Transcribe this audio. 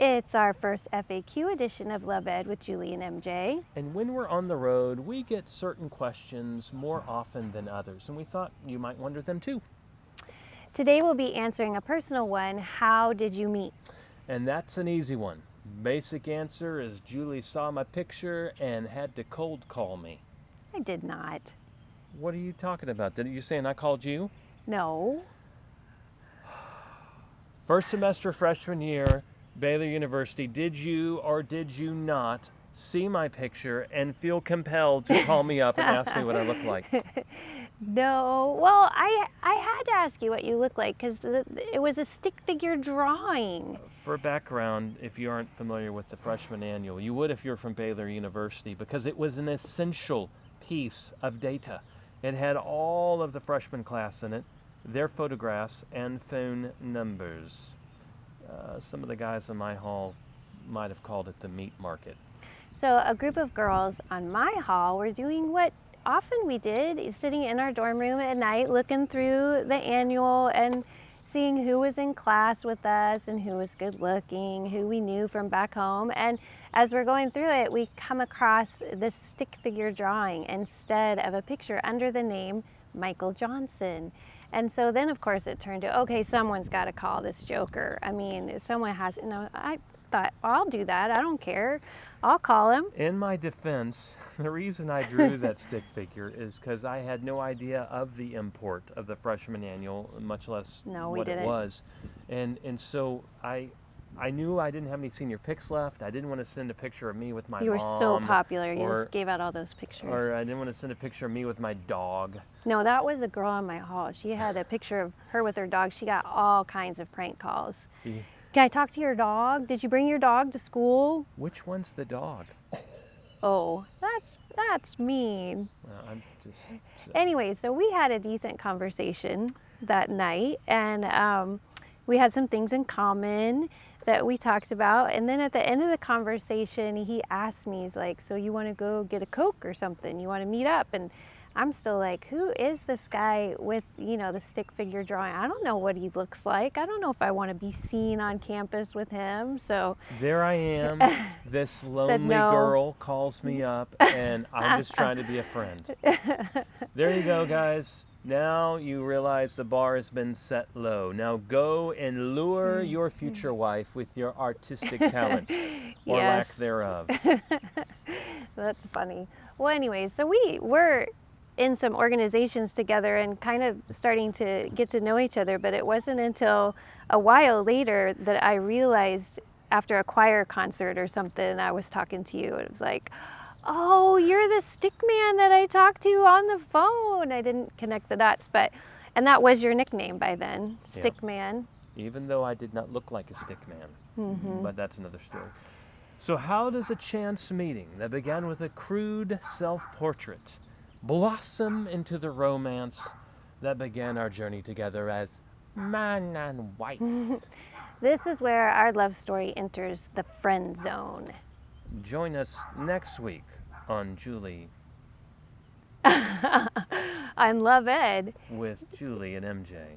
It's our first FAQ edition of Love Ed with Julie and MJ. And when we're on the road, we get certain questions more often than others, and we thought you might wonder them too. Today we'll be answering a personal one. How did you meet? And that's an easy one. Basic answer is Julie saw my picture and had to cold call me. I did not. What are you talking about? Did you saying I called you? No. First semester freshman year, Baylor University, did you or did you not see my picture and feel compelled to call me up and ask me what I look like? No. Well, I had to ask you what you look like because it was a stick figure drawing. For background, if you aren't familiar with the freshman annual, you would if you're from Baylor University, because it was an essential piece of data. It had all of the freshman class in it, their photographs, and phone numbers. Some of the guys in my hall might have called it the meat market. So a group of girls on my hall were doing what often we did, sitting in our dorm room at night, looking through the annual and seeing who was in class with us and who was good looking, who we knew from back home. And as we're going through it, we come across this stick figure drawing instead of a picture under the name Michael Johnson. And so then, of course, it turned to, okay, someone's got to call this joker. I mean, someone has, I thought, I'll do that. I don't care. I'll call him. In my defense, the reason I drew that stick figure is because I had no idea of the import of the freshman annual, much less what it was. And so I knew I didn't have any senior pics left. I didn't want to send a picture of me with my mom. You were so popular. You just gave out all those pictures. Or I didn't want to send a picture of me with my dog. No, that was a girl in my hall. She had a picture of her with her dog. She got all kinds of prank calls. Yeah. Can I talk to your dog? Did you bring your dog to school? Which one's the dog? Oh, that's mean. I'm just... Anyway, so we had a decent conversation that night, and we had some things in common that we talked about. And then at the end of the conversation, he asked me, he's like, so you want to go get a Coke or something? You want to meet up? And I'm still like, who is this guy with, the stick figure drawing? I don't know what he looks like. I don't know if I want to be seen on campus with him. So there I am. This lonely girl calls me up, and I'm just trying to be a friend. There you go, guys. Now you realize the bar has been set low. Now go and lure your future wife with your artistic talent or lack thereof. That's funny. Well, anyways, so we were in some organizations together and kind of starting to get to know each other, but it wasn't until a while later that I realized, after a choir concert or something, I was talking to you. It was like, oh, you're the Stickman that I talked to on the phone. I didn't connect the dots, and that was your nickname by then, Stickman. Yeah. Even though I did not look like a Stickman, but that's another story. So how does a chance meeting that began with a crude self-portrait blossom into the romance that began our journey together as man and wife? This is where our love story enters the friend zone. Join us next week on Julie. On Love Ed. With Julie and MJ.